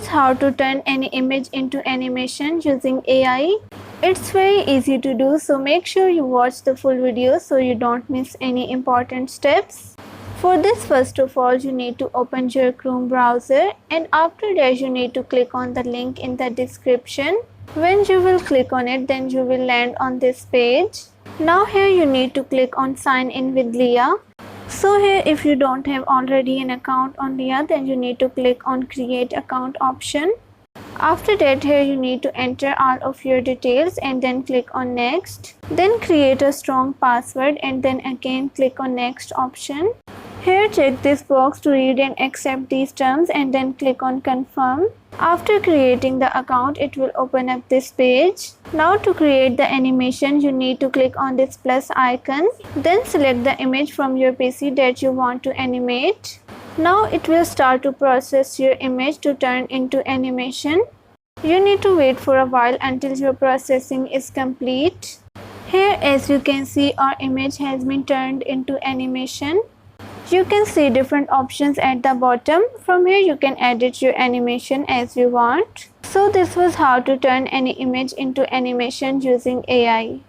Here's how to turn any image into animation using AI. It's very easy to do, so make sure you watch the full video so you don't miss any important steps. For this, first of all, you need to open your Chrome browser, and after that you need to click on the link in the description. When you will click on it, then you will land on this page. Now here you need to click on sign in with Leah. So here, if you don't have already an account on Leah, then you need to click on create account option. After that, here you need to enter all of your details and then click on next. Then create a strong password and then again click on next option. Here check this box to read and accept these terms and then click on confirm. After creating the account, it will open up this page. Now to create the animation, you need to click on this plus icon. Then select the image from your PC that you want to animate. Now it will start to process your image to turn into animation. You need to wait for a while until your processing is complete. Here, as you can see, our image has been turned into animation. You can see different options at the bottom. From here you can edit your animation as you want. So this was how to turn any image into animation using AI.